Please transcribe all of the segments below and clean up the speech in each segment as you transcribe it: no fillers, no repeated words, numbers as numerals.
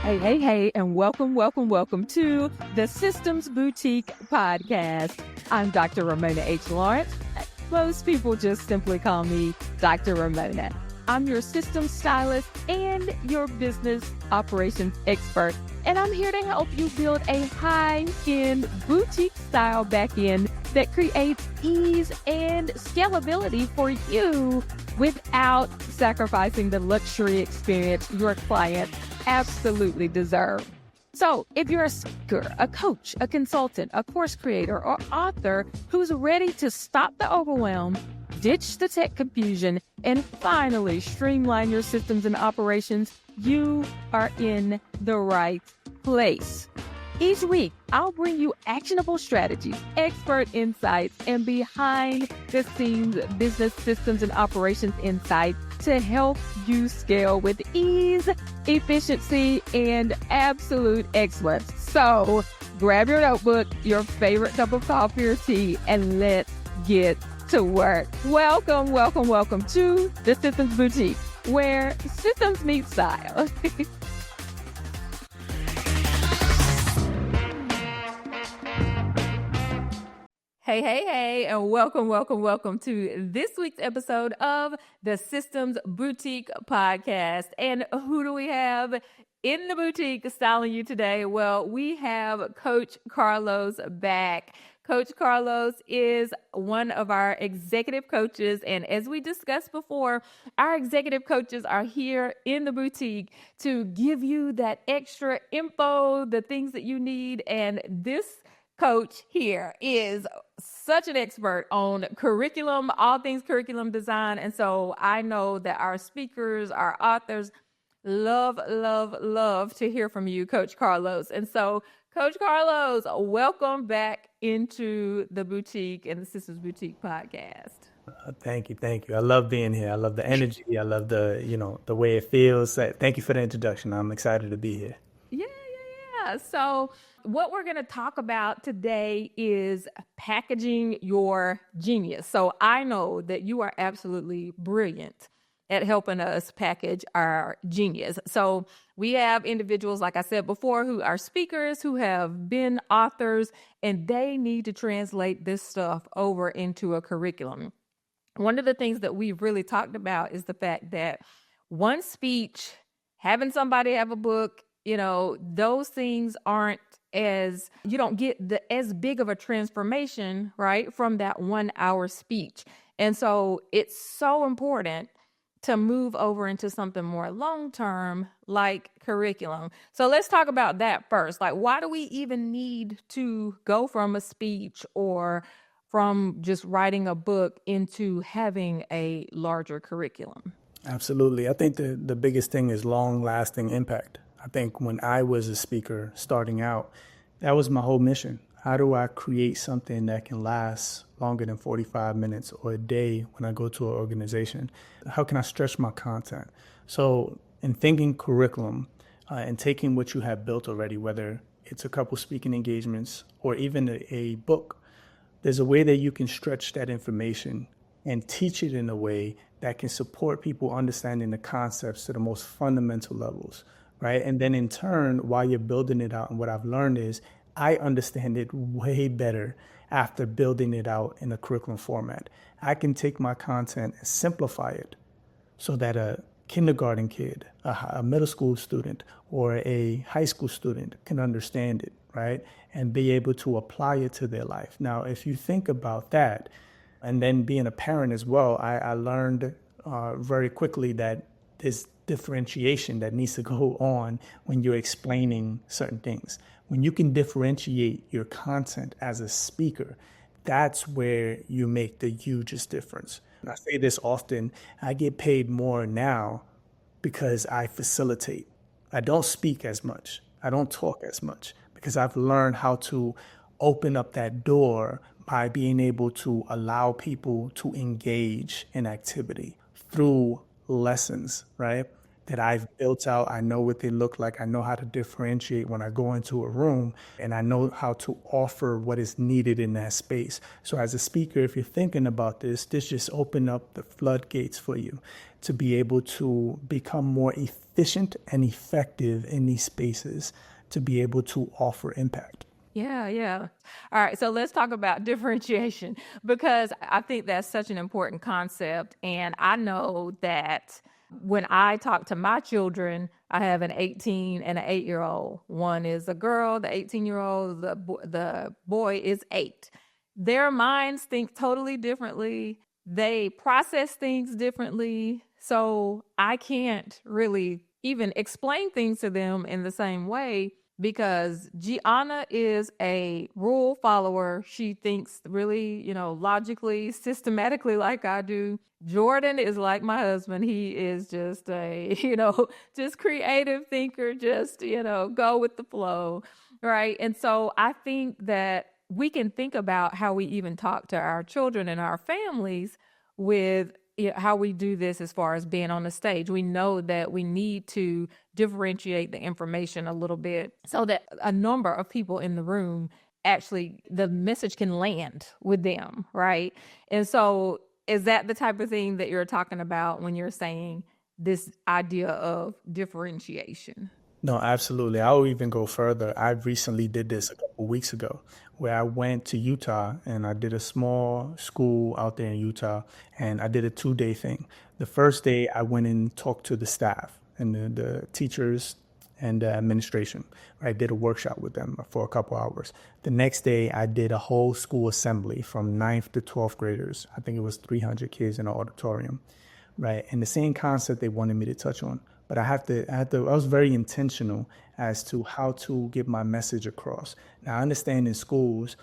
Hey, and welcome to the Systems Boutique podcast. I'm Dr. Raymona H. Lawrence. Most people just simply call me Dr. Raymona. I'm your systems stylist and your business operations expert, and I'm here to help you build a high-end boutique-style back-end that creates ease and scalability for you without sacrificing the luxury experience your clients absolutely deserve. So if you're a speaker, a coach, a consultant, a course creator, or author who's ready to stop the overwhelm, ditch the tech confusion, and finally streamline your systems and operations, you are in the right place. Each week, I'll bring you actionable strategies, expert insights, and behind-the-scenes business systems and operations insights to help you scale with ease, efficiency, and absolute excellence. So grab your notebook, your favorite cup of coffee or tea, and let's get to work. Welcome to the Systems Boutique, where systems meet style. Hey, and welcome to this week's episode of the Systems Boutique podcast. And who do we have in the boutique styling you today? Well, we have Coach Carlos back. Coach Carlos is one of our executive coaches. And as we discussed before, our executive coaches are here in the boutique to give you that extra info, the things that you need. And this coach here is such an expert on curriculum, all things curriculum design. And so I know that our speakers, our authors love to hear from you, Coach Carlos. And so, Coach Carlos, welcome back into the boutique and the Systems Boutique podcast. Thank you. I love being here. I love the energy. I love the way it feels. Thank you for the introduction. I'm excited to be here. Yeah. So what we're going to talk about today is packaging your genius. So I know that you are absolutely brilliant at helping us package our genius. So we have individuals, like I said before, who are speakers, who have been authors, and they need to translate this stuff over into a curriculum. One of the things that we've really talked about is the fact that one speech, having somebody have a book, those things aren't you don't get as big of a transformation, right, from that 1 hour speech. And so it's so important to move over into something more long-term like curriculum. So let's talk about that first. Like, why do we even need to go from a speech or from just writing a book into having a larger curriculum? Absolutely. I think the biggest thing is long-lasting impact. I think when I was a speaker starting out, that was my whole mission. How do I create something that can last longer than 45 minutes or a day when I go to an organization? How can I stretch my content? So in thinking curriculum and taking what you have built already, whether it's a couple speaking engagements or even a book, there's a way that you can stretch that information and teach it in a way that can support people understanding the concepts to the most fundamental levels. Right. And then in turn, while you're building it out, and what I've learned is I understand it way better after building it out in a curriculum format. I can take my content and simplify it so that a kindergarten kid, a middle school student, or a high school student can understand it, right? And be able to apply it to their life. Now, if you think about that, and then being a parent as well, I learned very quickly that there's differentiation that needs to go on when you're explaining certain things. When you can differentiate your content as a speaker, that's where you make the hugest difference. And I say this often, I get paid more now because I facilitate. I don't speak as much. I don't talk as much because I've learned how to open up that door by being able to allow people to engage in activity through lessons, right? that I've built out. I know what they look like. I know how to differentiate when I go into a room, and I know how to offer what is needed in that space. So as a speaker, if you're thinking about this just opened up the floodgates for you to be able to become more efficient and effective in these spaces, to be able to offer impact. Yeah, yeah. All right, so let's talk about differentiation because I think that's such an important concept. And I know that when I talk to my children, I have an 18 and an 8-year-old. One is a girl, the 18-year-old, the boy is 8. Their minds think totally differently. They process things differently. So I can't really even explain things to them in the same way because Gianna is a rule follower. She thinks really, logically, systematically like I do. Jordan is like my husband. He is just a, just creative thinker, just, go with the flow, right? And so I think that we can think about how we even talk to our children and our families with how we do this as far as being on the stage. We know that we need to differentiate the information a little bit so that a number of people in the room actually the message can land with them, right? And so is that the type of thing that you're talking about when you're saying this idea of differentiation? No, absolutely. I'll even go further. I recently did this a couple weeks ago where I went to Utah and I did a small school out there in Utah and I did a 2-day thing. The first day I went and talked to the staff and the teachers and the administration. I did a workshop with them for a couple hours. The next day I did a whole school assembly from 9th to 12th graders. I think it was 300 kids in an auditorium, right? And the same concept they wanted me to touch on. But I was very intentional as to how to get my message across. Now, I understand in schools,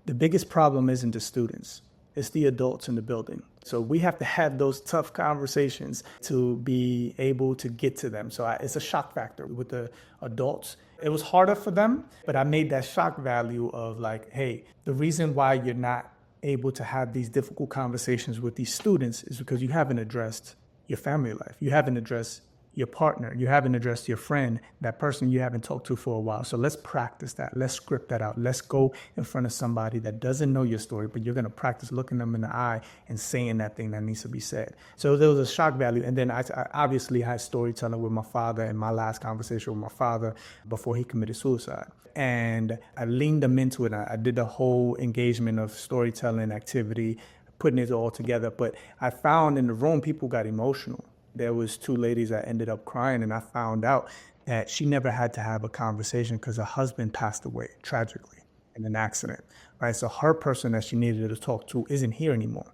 the biggest problem isn't the students, it's the adults in the building. So we have to have those tough conversations to be able to get to them. So it's a shock factor with the adults. It was harder for them, but I made that shock value of like, hey, the reason why you're not able to have these difficult conversations with these students is because you haven't addressed your family life. You haven't addressed your partner, you haven't addressed your friend, that person you haven't talked to for a while. So let's practice that. Let's script that out. Let's go in front of somebody that doesn't know your story, but you're going to practice looking them in the eye and saying that thing that needs to be said. So there was a shock value. And then I obviously had storytelling with my father in my last conversation with my father before he committed suicide. And I leaned them into it. I did a whole engagement of storytelling activity, putting it all together. But I found in the room, people got emotional. There was 2 ladies that ended up crying, and I found out that she never had to have a conversation because her husband passed away tragically in an accident, right? So her person that she needed to talk to isn't here anymore,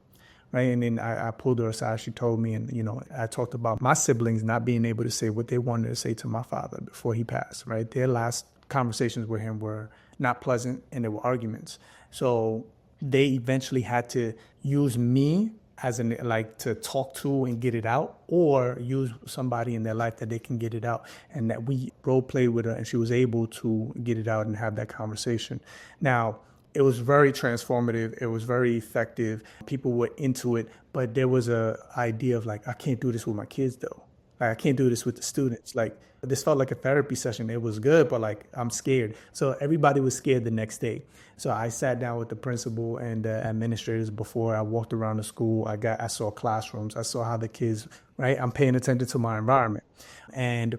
right? And then I pulled her aside. She told me, and I talked about my siblings not being able to say what they wanted to say to my father before he passed, right? Their last conversations with him were not pleasant, and there were arguments. So they eventually had to use me as in like to talk to and get it out, or use somebody in their life that they can get it out, and that we role played with her and she was able to get it out and have that conversation. Now, it was very transformative. It was very effective. People were into it, but there was a idea of like, I can't do this with my kids though. Like, I can't do this with the students. Like, this felt like a therapy session. It was good, but like, I'm scared. So everybody was scared the next day. So I sat down with the principal and the administrators before I walked around the school. I saw classrooms. I saw how the kids, right? I'm paying attention to my environment. And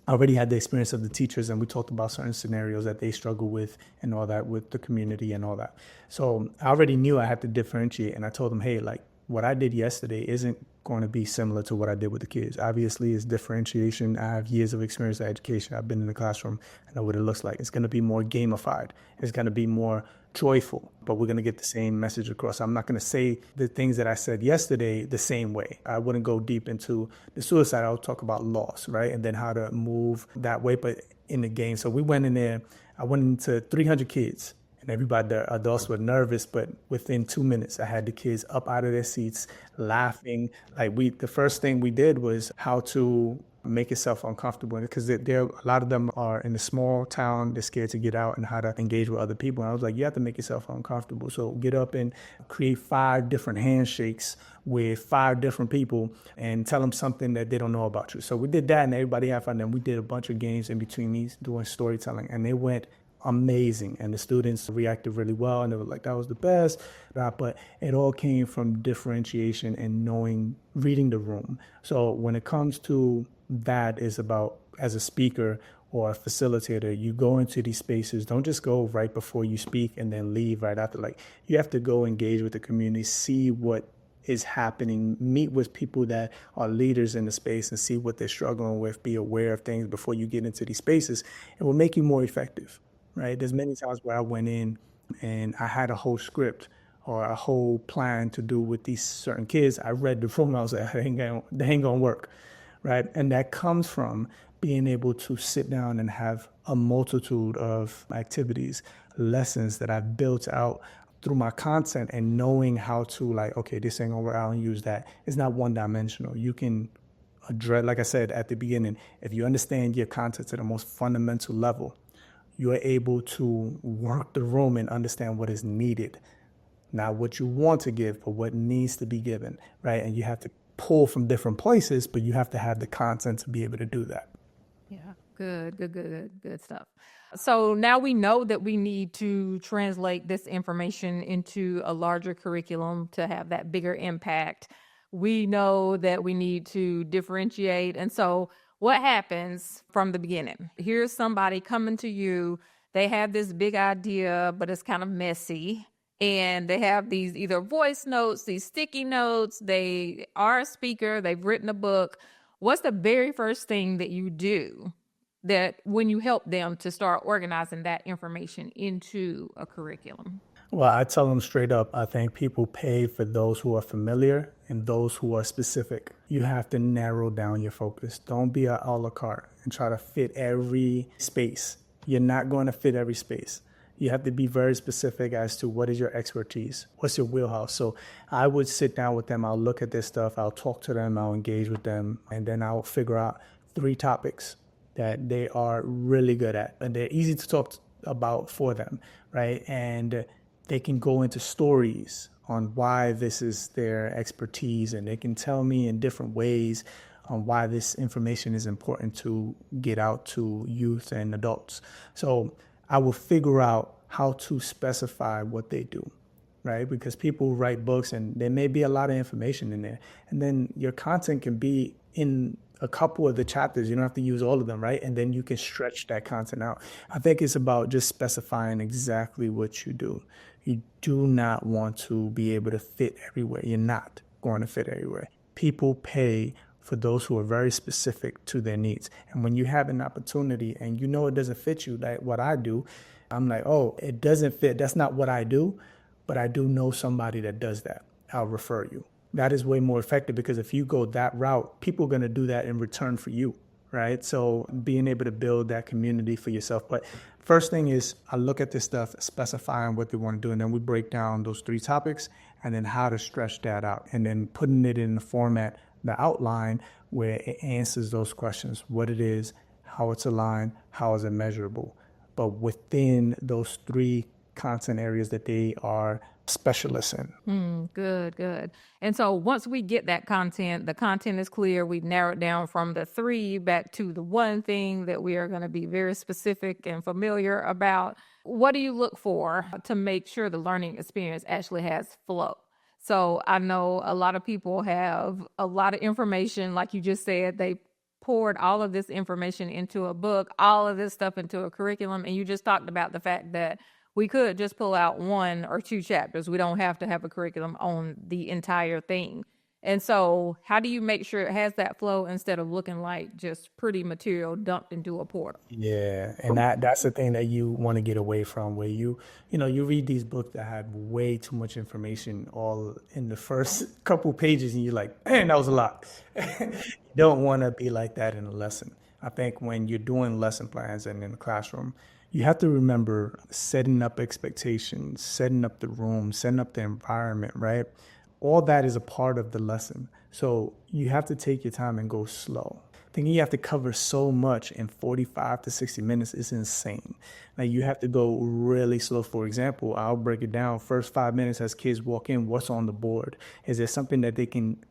I already had the experience of the teachers, and we talked about certain scenarios that they struggle with and all that with the community and all that. So I already knew I had to differentiate, and I told them, hey, like, what I did yesterday isn't going to be similar to what I did with the kids. Obviously, it's differentiation. I have years of experience in education. I've been in the classroom. I know what it looks like. It's going to be more gamified. It's going to be more joyful, but we're going to get the same message across. I'm not going to say the things that I said yesterday the same way. I wouldn't go deep into the suicide. I'll talk about loss, right? And then how to move that way, but in the game. So we went in there. I went into 300 kids. And everybody, the adults were nervous, but within 2 minutes, I had the kids up out of their seats, laughing. The first thing we did was how to make yourself uncomfortable, because there a lot of them are in a small town. They're scared to get out and how to engage with other people. And I was like, you have to make yourself uncomfortable. So get up and create 5 different handshakes with 5 different people and tell them something that they don't know about you. So we did that, and everybody had fun. And we did a bunch of games in between these doing storytelling, and they went amazing, and the students reacted really well, and they were like, that was the best. But it all came from differentiation and knowing, reading the room. So when it comes to that, is about, as a speaker or a facilitator, you go into these spaces. Don't just go right before you speak and then leave right after. Like, you have to go engage with the community, see what is happening, meet with people that are leaders in the space and see what they're struggling with, be aware of things before you get into these spaces. It will make you more effective. Right? There's many times where I went in and I had a whole script or a whole plan to do with these certain kids. I read the room. I was like, they ain't gonna work, right? And that comes from being able to sit down and have a multitude of activities, lessons that I've built out through my content, and knowing how to, like, okay, this ain't gonna work, I don't use that. It's not one dimensional. You can address, like I said at the beginning, if you understand your content to the most fundamental level, you are able to work the room and understand what is needed. Not what you want to give, but what needs to be given, right? And you have to pull from different places, but you have to have the content to be able to do that. Yeah, good stuff. So now we know that we need to translate this information into a larger curriculum to have that bigger impact. We know that we need to differentiate. And so what happens from the beginning? Here's somebody coming to you. They have this big idea, but it's kind of messy. And they have these either voice notes, these sticky notes. They are a speaker. They've written a book. What's the very first thing that you do that when you help them to start organizing that information into a curriculum? Well, I tell them straight up, I think people pay for those who are familiar and those who are specific. You have to narrow down your focus. Don't be a la carte and try to fit every space. You're not going to fit every space. You have to be very specific as to what is your expertise, what's your wheelhouse. So I would sit down with them, I'll look at their stuff, I'll talk to them, I'll engage with them, and then I'll figure out 3 topics that they are really good at, and they're easy to talk about for them, right? And they can go into stories on why this is their expertise, and they can tell me in different ways on why this information is important to get out to youth and adults. So I will figure out how to specify what they do, right? Because people write books and there may be a lot of information in there. And then your content can be in a couple of the chapters. You don't have to use all of them, right? And then you can stretch that content out. I think it's about just specifying exactly what you do. You do not want to be able to fit everywhere. You're not going to fit everywhere. People pay for those who are very specific to their needs. And when you have an opportunity and you know it doesn't fit you, like what I do, I'm like, oh, it doesn't fit. That's not what I do, but I do know somebody that does that. I'll refer you. That is way more effective, because if you go that route, people are going to do that in return for you, right? So being able to build that community for yourself. But first thing is, I look at this stuff, specifying what they want to do, and then we break down those 3 topics and then how to stretch that out, and then putting it in the format, the outline, where it answers those questions, what it is, how it's aligned, how is it measurable, but within those 3 content areas that they are specialists in. Good. And so once we get that content, the content is clear. We've narrowed down from the 3 back to the 1 thing that we are going to be very specific and familiar about. What do you look for to make sure the learning experience actually has flow? So I know a lot of people have a lot of information, like you just said, they poured all of this information into a book, all of this stuff into a curriculum, and you just talked about the fact that we could just pull out 1 or 2 chapters. We don't have to have a curriculum on the entire thing. And so how do you make sure it has that flow instead of looking like just pretty material dumped into a portal? Yeah, and that's the thing that you want to get away from, where you read these books that have way too much information all in the first couple pages, and you're like, man, that was a lot. You don't want to be like that in a lesson. I think when you're doing lesson plans and in the classroom, you have to remember setting up expectations, setting up the room, setting up the environment, right? All that is a part of the lesson. So you have to take your time and go slow. thinking you have to cover so much in 45 to 60 minutes is insane. Like you have to go really slow. For example, I'll break it down. First 5 minutes as kids walk in, what's on the board? Is there something that they can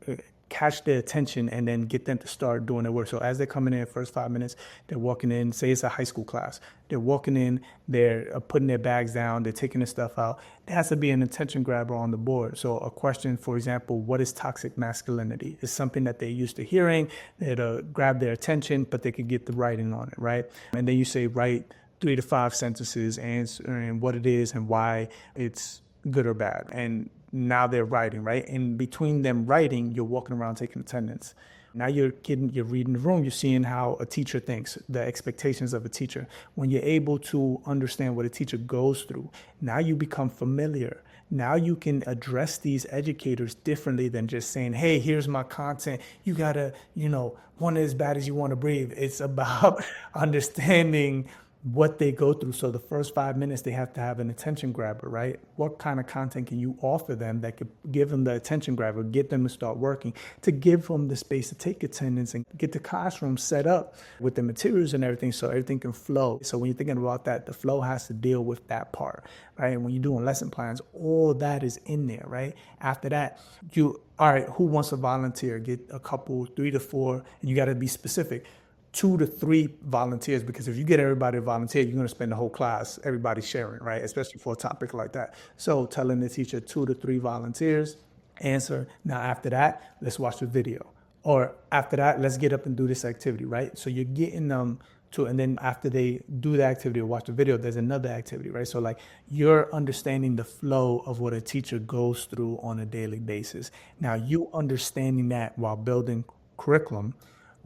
catch their attention and then get them to start doing their work? So as they're coming in, first 5 minutes, they're walking in, say it's a high school class. They're walking in, they're putting their bags down, they're taking their stuff out. There has to be an attention grabber on the board. So a question, for example, what is toxic masculinity? It's something that they're used to hearing, that'll grab their attention, but they could get the writing on it, right? And then you say, write 3 to 5 sentences answering what it is and why it's good or bad. And now they're writing, right? And between them writing, you're walking around taking attendance. Now you're reading the room, you're seeing how a teacher thinks, the expectations of a teacher. When you're able to understand what a teacher goes through, now you become familiar. Now you can address these educators differently than just saying, hey, here's my content. You gotta, want it as bad as you want to breathe. It's about understanding what they go through. So the first 5 minutes, they have to have an attention grabber, right? What kind of content can you offer them that could give them the attention grabber, get them to start working, to give them the space to take attendance and get the classroom set up with the materials and everything so everything can flow. So when you're thinking about that, the flow has to deal with that part, right? And when you're doing lesson plans, all that is in there, right? After that, all right, who wants to volunteer? Get a couple, 3 to 4, and you got to be specific. 2 to 3 volunteers, because if you get everybody to volunteer, you're going to spend the whole class, everybody sharing, right? Especially for a topic like that. So telling the teacher 2 to 3 volunteers, answer. Now after that, let's watch the video. Or after that, let's get up and do this activity, right? So you're getting them to, and then after they do the activity or watch the video, there's another activity, right? So like you're understanding the flow of what a teacher goes through on a daily basis. Now you understanding that while building curriculum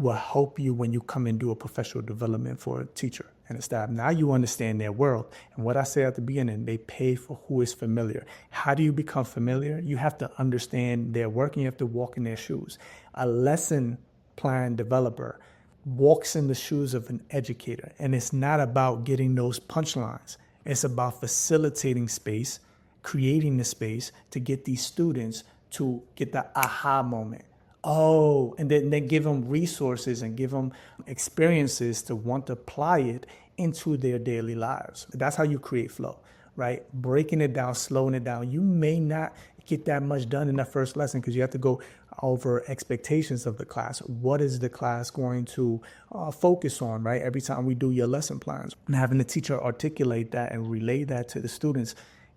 will help you when you come and do a professional development for a teacher and a staff. Now you understand their world. And what I said at the beginning, they pay for who is familiar. How do you become familiar? You have to understand their work and you have to walk in their shoes. A lesson plan developer walks in the shoes of an educator. And it's not about getting those punchlines. It's about facilitating space, creating the space to get these students to get the aha moment. Oh, and then give them resources and give them experiences to want to apply it into their daily lives. That's how you create flow, right? Breaking it down, slowing it down. You may not get that much done in that first lesson because you have to go over expectations of the class. What is the class going to focus on, right? Every time we do your lesson plans, and having the teacher articulate that and relay that to the students,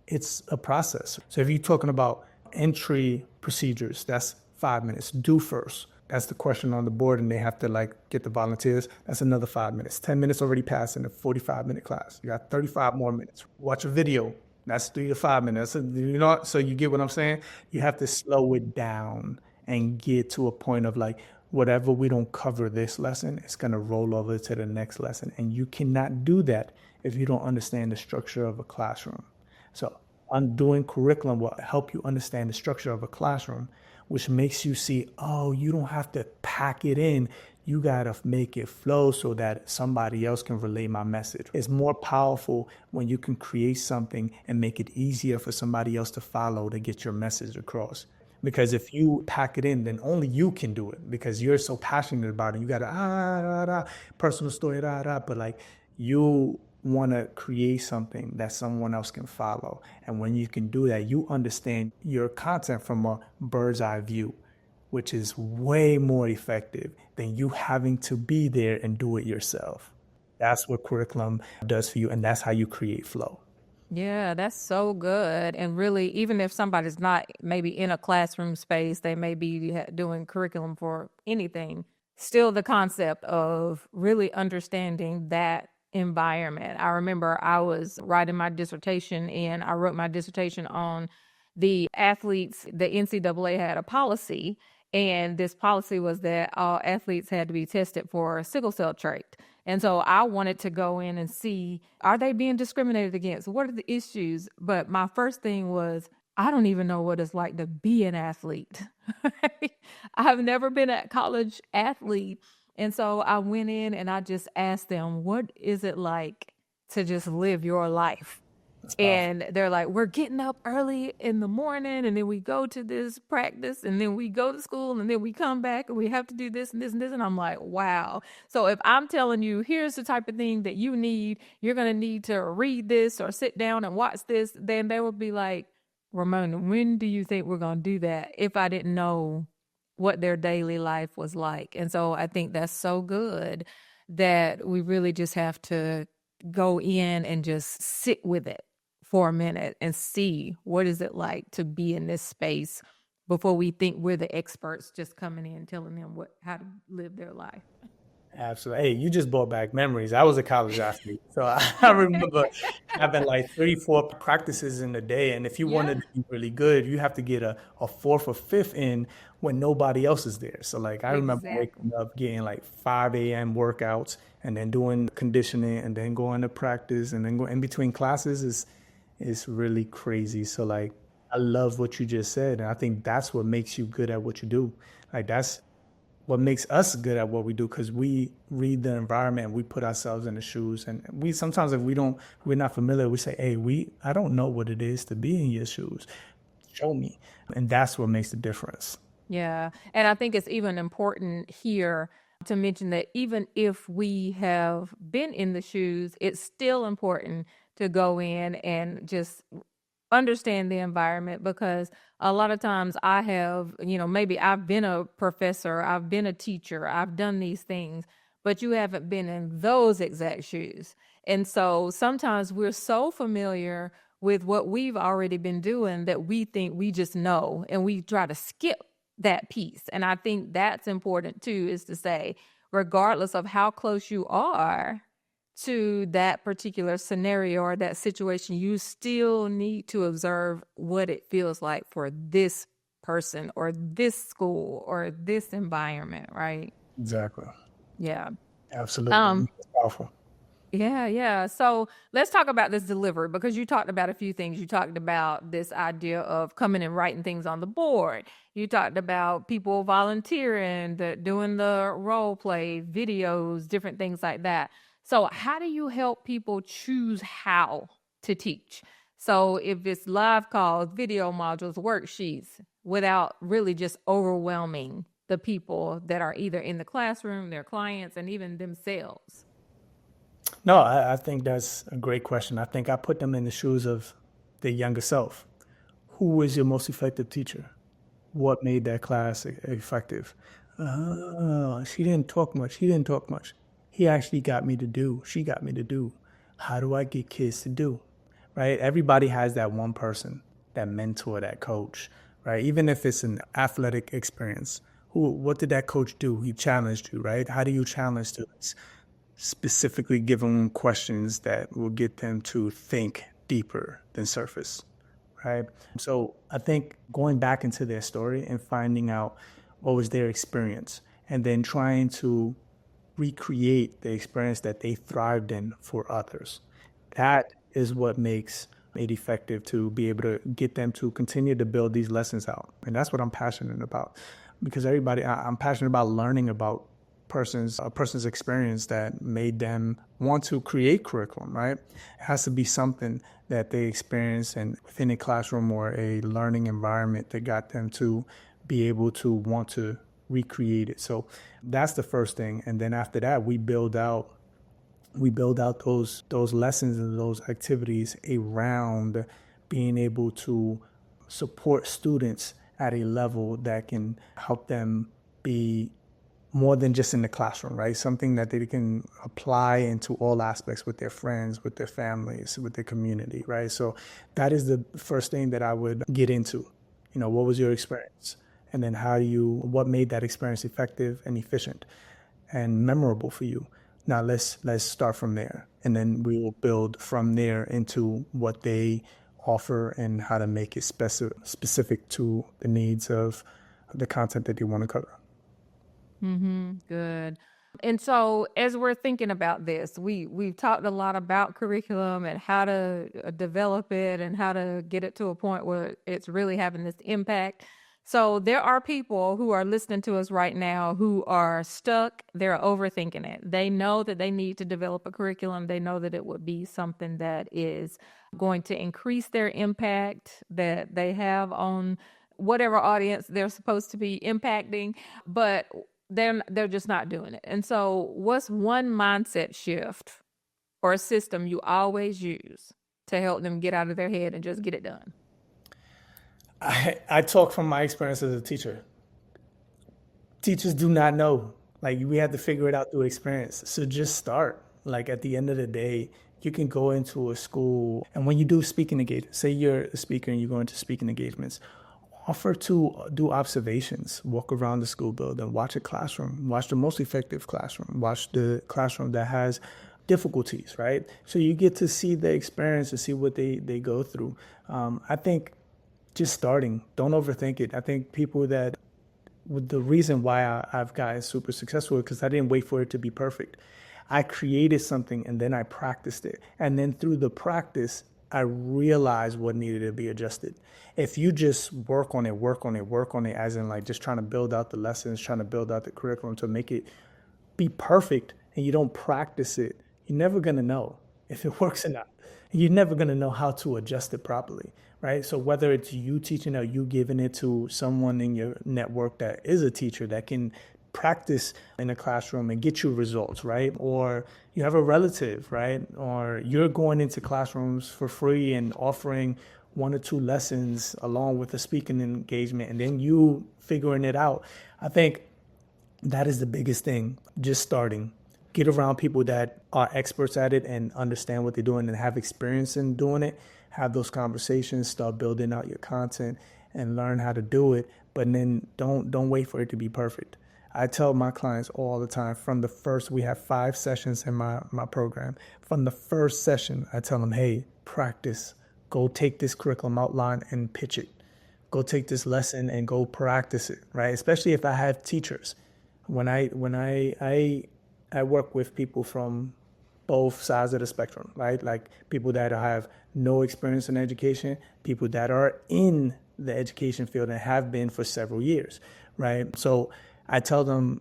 it's a process. So if you're talking about entry procedures, that's 5 minutes. Do first. That's the question on the board, and they have to get the volunteers. That's another 5 minutes. 10 minutes already passed in a 45-minute class. You got 35 more minutes. Watch a video. That's 3 to 5 minutes. So you get what I'm saying? You have to slow it down and get to a point of whatever we don't cover this lesson, it's going to roll over to the next lesson. And you cannot do that if you don't understand the structure of a classroom. So undoing curriculum will help you understand the structure of a classroom, which makes you see, oh, you don't have to pack it in. You got to make it flow so that somebody else can relay my message. It's more powerful when you can create something and make it easier for somebody else to follow to get your message across. Because if you pack it in, then only you can do it because you're so passionate about it. You got to, personal story, but you want to create something that someone else can follow. And when you can do that, you understand your content from a bird's eye view, which is way more effective than you having to be there and do it yourself. That's what curriculum does for you, and that's how you create flow. Yeah, that's so good. And really, even if somebody's not maybe in a classroom space, they may be doing curriculum for anything, still the concept of really understanding that environment. I remember I was writing my dissertation and I wrote my dissertation on the athletes. The NCAA had a policy, and this policy was that all athletes had to be tested for sickle cell trait. And so I wanted to go in and see, are they being discriminated against? What are the issues? But my first thing was, I don't even know what it's like to be an athlete. I've never been a college athlete. And so I went in and I just asked them, what is it like to just live your life? That's powerful. And they're like, we're getting up early in the morning and then we go to this practice and then we go to school and then we come back and we have to do this and this and this. And I'm like, wow. So if I'm telling you, here's the type of thing that you need, you're going to need to read this or sit down and watch this, then they would be like, Ramona, when do you think we're going to do that? If I didn't know what their daily life was like. And so I think that's so good that we really just have to go in and just sit with it for a minute and see what is it like to be in this space before we think we're the experts just coming in telling them how to live their life. Absolutely. Hey, you just brought back memories. I was a college athlete. So I remember having like 3, 4 practices in a day. And if you wanted to be really good, you have to get a fourth or fifth in when nobody else is there. So like I remember waking up, getting like 5 a.m. workouts and then doing conditioning and then going to practice and then go in between classes is really crazy. So like I love what you just said. And I think that's what makes you good at what you do. Like that's what makes us good at what we do, because we read the environment and we put ourselves in the shoes. And we sometimes, if we're not familiar, we say, hey, I don't know what it is to be in your shoes. Show me. And that's what makes the difference. Yeah. And I think it's even important here to mention that even if we have been in the shoes, it's still important to go in and just understand the environment, because a lot of times I have, maybe I've been a professor, I've been a teacher, I've done these things, but you haven't been in those exact shoes. And so sometimes we're so familiar with what we've already been doing that we think we just know, and we try to skip that piece. And I think that's important too, is to say, regardless of how close you are to that particular scenario or that situation, you still need to observe what it feels like for this person or this school or this environment, right? Exactly. Yeah. Absolutely. It's powerful. Yeah. So let's talk about this delivery, because you talked about a few things. You talked about this idea of coming and writing things on the board. You talked about people volunteering, doing the role play, videos, different things like that. So how do you help people choose how to teach? So if it's live calls, video modules, worksheets, without really just overwhelming the people that are either in the classroom, their clients, and even themselves? No, I think that's a great question. I think I put them in the shoes of their younger self. Who was your most effective teacher? What made that class effective? She didn't talk much. He didn't talk much. He actually got me to do. She got me to do. How do I get kids to do? Right? Everybody has that one person, that mentor, that coach, right? Even if it's an athletic experience. What did that coach do? He challenged you, right? How do you challenge students? Specifically give them questions that will get them to think deeper than surface, right? So I think going back into their story and finding out what was their experience and then trying to recreate the experience that they thrived in for others. That is what makes it effective, to be able to get them to continue to build these lessons out. And that's what I'm passionate about, because I'm passionate about learning about a person's experience that made them want to create curriculum, right? It has to be something that they experience and within a classroom or a learning environment that got them to be able to want to recreate it. So that's the first thing. And then after that, we build out those lessons and those activities around being able to support students at a level that can help them be more than just in the classroom, right? Something that they can apply into all aspects with their friends, with their families, with their community, right? So that is the first thing that I would get into. What was your experience? And then what made that experience effective and efficient and memorable for you? Now let's start from there. And then we will build from there into what they offer and how to make it specific to the needs of the content that they want to cover. Good. And so as we're thinking about this, we've talked a lot about curriculum and how to develop it and how to get it to a point where it's really having this impact. So there are people who are listening to us right now who are stuck. They're overthinking it. They know that they need to develop a curriculum. They know that it would be something that is going to increase their impact that they have on whatever audience they're supposed to be impacting, but they're just not doing it. And so what's one mindset shift or a system you always use to help them get out of their head and just get it done? I talk from my experience as a teacher. Teachers do not know. Like, we have to figure it out through experience. So just start. Like, at the end of the day, you can go into a school, and when you do speaking engagements, say you're a speaker and you go into speaking engagements, offer to do observations, walk around the school building, watch a classroom, watch the most effective classroom, watch the classroom that has difficulties, right? So you get to see the experience and see what they go through. I think just starting, don't overthink it. I think people that, the reason why I've gotten super successful is because I didn't wait for it to be perfect. I created something and then I practiced it. And then through the practice, I realized what needed to be adjusted. If you just work on it, as in like just trying to build out the lessons, trying to build out the curriculum to make it be perfect, and you don't practice it, you're never going to know if it works or not. You're never going to know how to adjust it properly, right? So whether it's you teaching or you giving it to someone in your network that is a teacher that can practice in a classroom and get you results, right? Or you have a relative, right? Or you're going into classrooms for free and offering 1 or 2 lessons along with a speaking engagement, and then you figuring it out. I think that is the biggest thing, just starting. Get around people that are experts at it and understand what they're doing and have experience in doing it. Have those conversations, start building out your content and learn how to do it. But then don't wait for it to be perfect. I tell my clients all the time, we have 5 sessions in my program. From the first session, I tell them, hey, practice. Go take this curriculum outline and pitch it. Go take this lesson and go practice it, right? Especially if I have teachers. When I work with people from both sides of the spectrum, right? Like people that have no experience in education, people that are in the education field and have been for several years, right? So I tell them,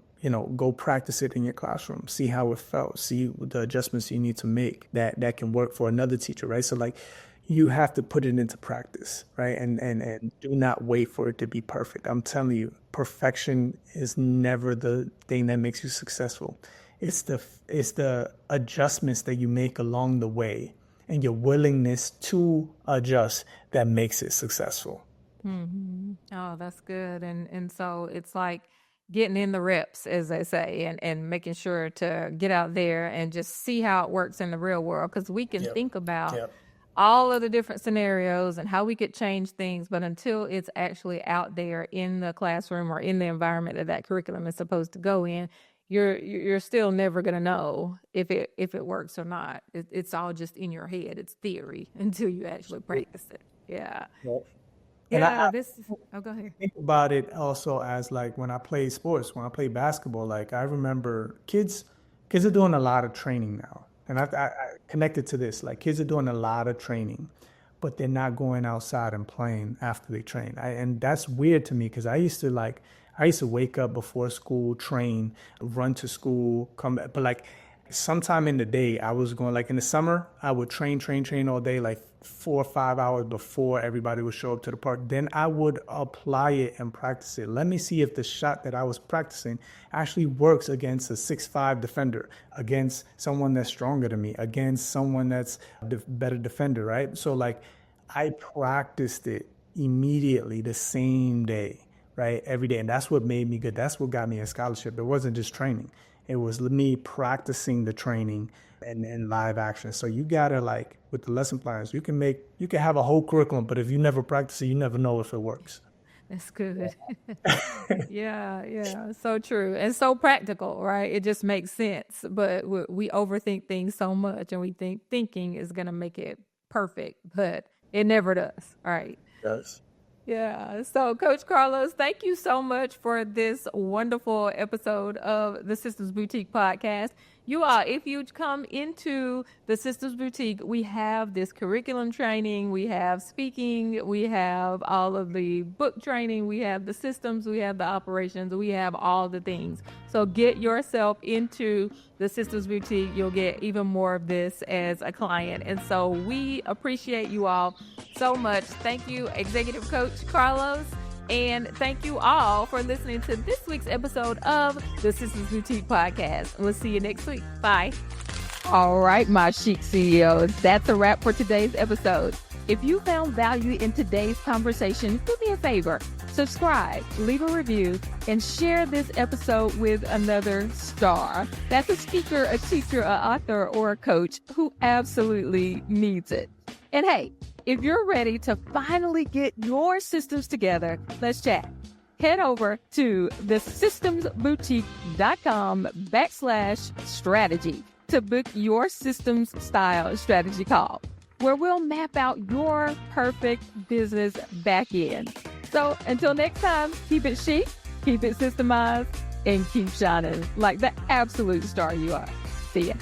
go practice it in your classroom, see how it felt, see the adjustments you need to make that can work for another teacher, right? So like you have to put it into practice, right? And do not wait for it to be perfect. I'm telling you, perfection is never the thing that makes you successful. It's the adjustments that you make along the way and your willingness to adjust that makes it successful. Mm-hmm. Oh, that's good. And so it's like getting in the reps, as they say, and making sure to get out there and just see how it works in the real world. Because we can think about all of the different scenarios and how we could change things, but until it's actually out there in the classroom or in the environment that curriculum is supposed to go in, you're still never going to know if it works or not. It's all just in your head. It's theory until you actually practice it. Yeah. Yep. And Yeah. Go ahead. think about it also as like when I play sports, when I play basketball, like I remember kids are doing a lot of training now. And I connected to this, like kids are doing a lot of training, but they're not going outside and playing after they train. And that's weird to me because I used to wake up before school, train, run to school, come back. But like sometime in the day, I was going, like in the summer, I would train all day, like 4 or 5 hours before everybody would show up to the park. Then I would apply it and practice it. Let me see if the shot that I was practicing actually works against a 6'5" defender, against someone that's stronger than me, against someone that's a better defender, right? So like I practiced it immediately the same day, right? Every day. And that's what made me good. That's what got me a scholarship. It wasn't just training. It was me practicing the training and live action. So you gotta, like with the lesson plans, you can have a whole curriculum, but if you never practice it, you never know if it works. That's good. Yeah. So true. And so practical, right? It just makes sense. But we overthink things so much and we think thinking is going to make it perfect, but it never does. Right. Yes. Yeah. So, Coach Carlos, thank you so much for this wonderful episode of the Systems Boutique podcast. You all, if you come into the Systems Boutique, we have this curriculum training, we have speaking, we have all of the book training, we have the systems, we have the operations, we have all the things. So get yourself into the Systems Boutique. You'll get even more of this as a client. And so we appreciate you all so much. Thank you, Executive Coach Carlos. And thank you all for listening to this week's episode of the Systems Boutique podcast. We'll see you next week. Bye. All right, my chic CEOs, that's a wrap for today's episode. If you found value in today's conversation, do me a favor. Subscribe, leave a review, and share this episode with another star. That's a speaker, a teacher, an author, or a coach who absolutely needs it. And hey, if you're ready to finally get your systems together, let's chat. Head over to thesystemsboutique.com/strategy to book your systems style strategy call, where we'll map out your perfect business back end. So until next time, keep it chic, keep it systemized, and keep shining like the absolute star you are. See ya.